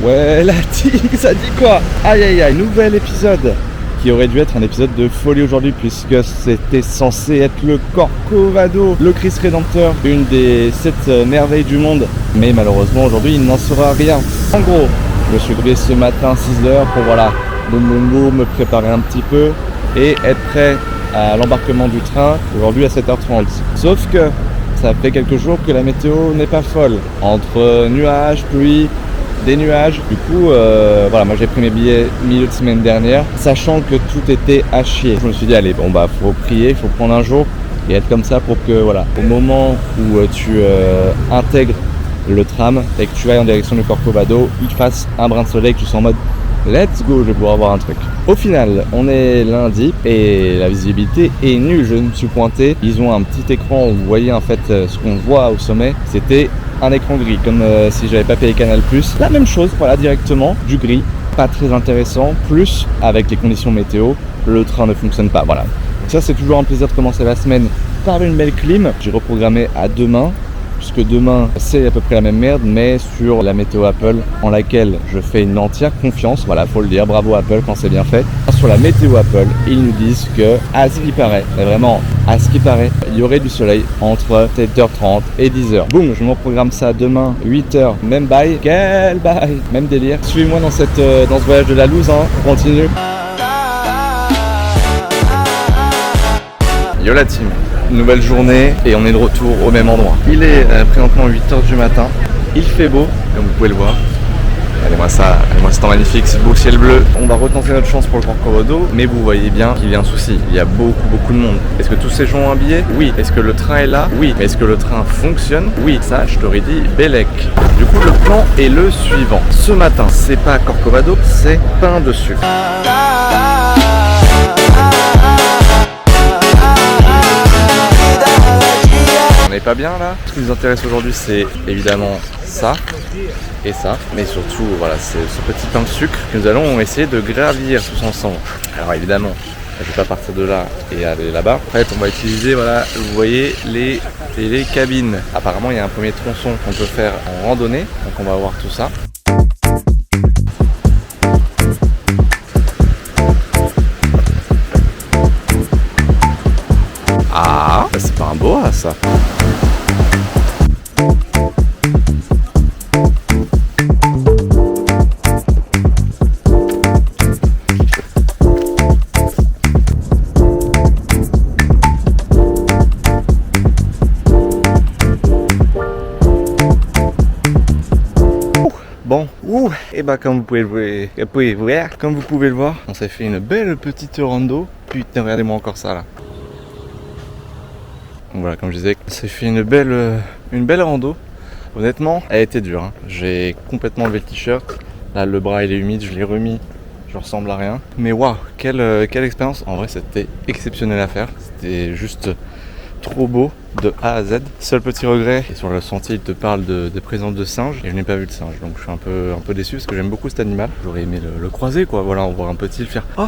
Ouais, la team, ça dit quoi? Aïe aïe aïe, nouvel épisode qui aurait dû être un épisode de folie aujourd'hui puisque c'était censé être le Corcovado, le Christ Rédempteur, une des 7 merveilles du monde. Mais malheureusement aujourd'hui il n'en sera rien. En gros, je me suis levé ce matin 6h pour voilà, me préparer un petit peu et être prêt à l'embarquement du train aujourd'hui à 7h30. Sauf que ça fait quelques jours que la météo n'est pas folle. Entre nuages, pluie, des nuages. Du coup, voilà, moi j'ai pris mes billets milieu de semaine dernière, sachant que tout était à chier. Je me suis dit, allez, bon bah faut prier, il faut prendre un jour et être comme ça pour que voilà, au moment où tu intègres le tram et que tu ailles en direction du Corcovado, il fasse un brin de soleil, que tu sois en mode let's go, je vais pouvoir voir un truc. Au final, on est lundi et la visibilité est nulle. Je me suis pointé, ils ont un petit écran où vous voyez en fait ce qu'on voit au sommet. C'était un écran gris, comme si j'avais pas payé Canal+. La même chose, voilà, directement, du gris, pas très intéressant. Plus, avec les conditions météo, le train ne fonctionne pas, voilà. Ça, c'est toujours un plaisir de commencer la semaine par une belle clim. J'ai reprogrammé à demain, puisque demain c'est à peu près la même merde, mais sur la météo Apple, en laquelle je fais une entière confiance, voilà, faut le dire, bravo Apple quand c'est bien fait. Sur la météo Apple, ils nous disent que, à ce qui paraît, mais vraiment, à ce qui paraît, il y aurait du soleil entre 7h30 et 10h. Boum, je me reprogramme ça demain, 8h, même bail, quel bail, même délire. Suivez-moi dans ce voyage de la loose, hein, on continue. Yo la team, nouvelle journée et on est de retour au même endroit. Il est présentement 8h du matin, il fait beau comme vous pouvez le voir. Regardez-moi ça, regardez-moi ce temps magnifique, ce beau ciel bleu. On va retenter notre chance pour le Corcovado, mais vous voyez bien qu'il y a un souci, il y a beaucoup de monde. Est-ce que tous ces gens ont un billet? Oui. Est-ce que le train est là? Oui. Mais est-ce que le train fonctionne? Oui. Ça, je t'aurais dit Bélec. Du coup, le plan est le suivant. Ce matin, c'est pas Corcovado, c'est pain de sucre. On n'est pas bien là. Ce qui nous intéresse aujourd'hui, c'est évidemment ça et ça, mais surtout voilà, c'est ce petit pain de sucre que nous allons essayer de gravir tous ensemble. Alors évidemment, je vais pas partir de là et aller là-bas. En fait, on va utiliser, voilà, vous voyez les télécabines. Apparemment, il y a un premier tronçon qu'on peut faire en randonnée, donc on va voir tout ça. Ah, c'est pas un boa ça. Bon, et bah comme vous pouvez le voir, on s'est fait une belle petite rando. Putain, regardez-moi encore ça là. Donc voilà, comme je disais, on s'est fait une belle rando. Honnêtement, elle était dure, hein. J'ai complètement levé le t-shirt. Là, le bras il est humide, je l'ai remis. Je ressemble à rien. Mais waouh, quelle expérience. En vrai, c'était exceptionnel à faire. C'était juste trop beau de A à Z. Seul petit regret, et sur le sentier il te parle de présence de singes et je n'ai pas vu de singe, donc je suis un peu déçu parce que j'aime beaucoup cet animal. J'aurais aimé le croiser quoi, voilà, on voit un petit le faire oh.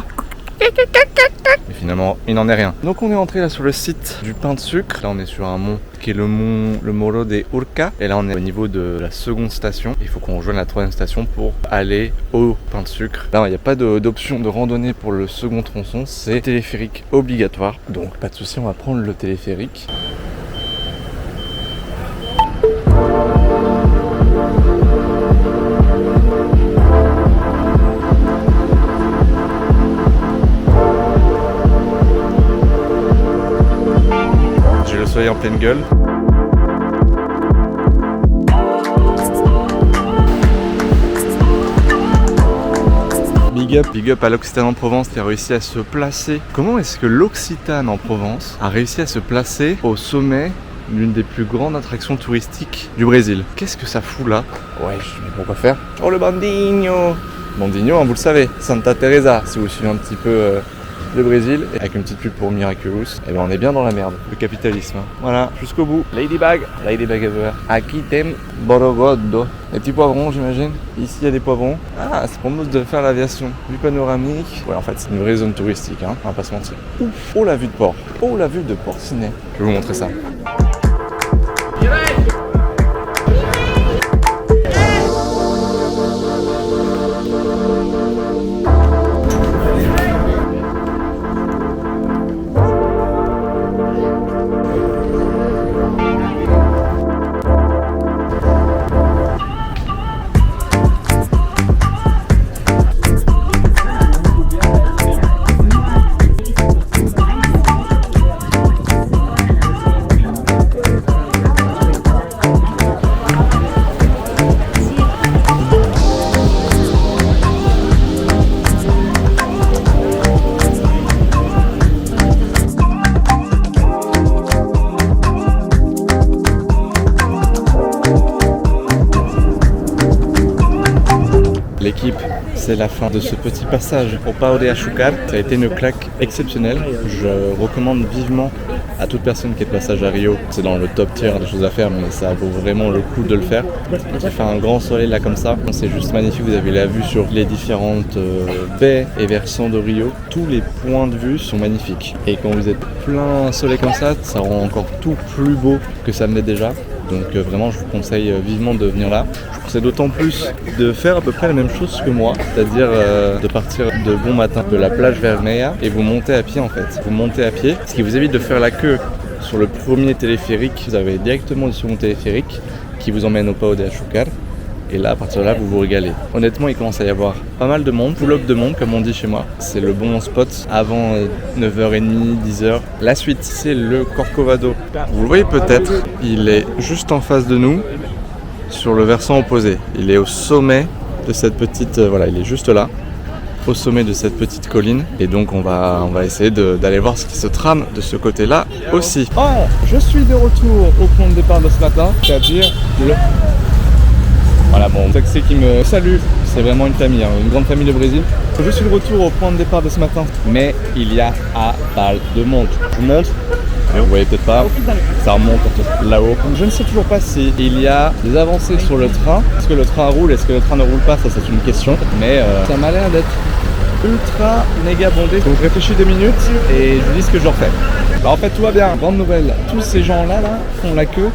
Mais finalement il n'en est rien. Donc on est entré là sur le site du pain de sucre. Là on est sur un mont qui est le Morro de Urca. Et là on est au niveau de la seconde station. Il faut qu'on rejoigne la troisième station pour aller au pain de sucre. Là il n'y a pas d'option de randonnée pour le second tronçon. C'est téléphérique obligatoire. Donc pas de souci, on va prendre le téléphérique. Soleil en pleine gueule. Big up à l'Occitane en Provence qui a réussi à se placer. Comment est-ce que l'Occitane en Provence a réussi à se placer au sommet d'une des plus grandes attractions touristiques du Brésil? Qu'est-ce que ça fout là? Ouais, mais pourquoi faire? Oh le Bandinho! Bandinho, hein, vous le savez, Santa Teresa, si vous suivez un petit peu le Brésil, avec une petite pub pour Miraculous, et ben on est bien dans la merde, le capitalisme. Voilà, jusqu'au bout. Ladybug everywhere. Aquí tem borogodo. Les petits poivrons, j'imagine. Ici, il y a des poivrons. Ah, c'est pour nous de faire l'aviation. Vue panoramique. Ouais, en fait, c'est une vraie zone touristique, hein, on va pas se mentir. Oh, la vue de port. Oh, la vue de Porcinet. Je vais vous montrer ça. l'équipe, c'est la fin de ce petit passage au Pau de Açúcar. Ça a été une claque exceptionnelle. Je recommande vivement à toute personne qui est de passage à Rio. C'est dans le top tier des choses à faire, mais ça vaut vraiment le coup de le faire. Il fait un grand soleil là comme ça. C'est juste magnifique. Vous avez la vue sur les différentes baies et versants de Rio. Tous les points de vue sont magnifiques. Et quand vous êtes plein soleil comme ça rend encore tout plus beau que ça ne l'est déjà. Donc vraiment je vous conseille vivement de venir là. Je vous conseille d'autant plus de faire à peu près la même chose que moi, c'est-à-dire de partir de bon matin de la plage Vermeja et vous montez à pied en fait. Vous montez à pied, ce qui vous évite de faire la queue sur le premier téléphérique. Vous avez directement le second téléphérique qui vous emmène au Pau de Açúcar. Et là, à partir de là, vous vous régalez. Honnêtement, il commence à y avoir pas mal de monde, full-up de monde, comme on dit chez moi. C'est le bon spot avant 9h30, 10h. La suite, c'est le Corcovado. Vous le voyez peut-être, il est juste en face de nous, sur le versant opposé. Il est au sommet de cette petite... voilà, il est juste là, au sommet de cette petite colline. Et donc, on va essayer d'aller voir ce qui se trame de ce côté-là aussi. Oh, je suis de retour au point de départ de ce matin, c'est-à-dire le... Voilà, bon, taxi qui me salue, c'est vraiment une famille, hein, une grande famille de Brésil. Je suis de retour au point de départ de ce matin, mais il y a à balle de monde. Je vous montre, vous voyez peut-être pas, ça remonte là-haut. Je ne sais toujours pas si il y a des avancées sur le train. Est-ce que le train roule, est-ce que le train ne roule pas, ça c'est une question. Mais ça m'a l'air d'être ultra méga bondé. Donc je réfléchis 2 minutes et je vous dis ce que je leur fais. Bah, en fait tout va bien, grande nouvelle, tous ces gens-là font la queue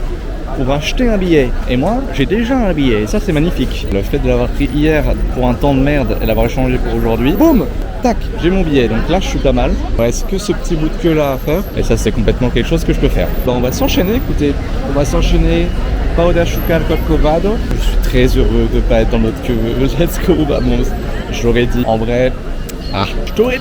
pour acheter un billet. Et moi, j'ai déjà un billet. Et ça, c'est magnifique. Le fait de l'avoir pris hier pour un temps de merde et l'avoir échangé pour aujourd'hui, boum, tac, j'ai mon billet. Donc là, je suis pas mal. Est-ce que ce petit bout de queue là à faire? Et ça, c'est complètement quelque chose que je peux faire. Bon, on va s'enchaîner, écoutez. On va s'enchaîner. Pau de Açúcar, Corcovado. Je suis très heureux de pas être dans notre queue. Let's go, vamos. Je l'aurais dit. En vrai, je t'aurais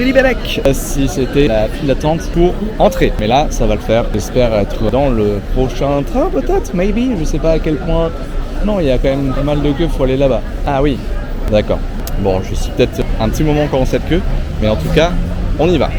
dit Belek si c'était la file d'attente pour entrer. Mais là, ça va le faire. J'espère être dans le prochain train, peut-être, maybe. Je sais pas à quel point. Non, il y a quand même pas mal de queues, faut aller là-bas. Ah oui, d'accord. Bon, je suis peut-être un petit moment encore en cette queue, mais en tout cas, on y va.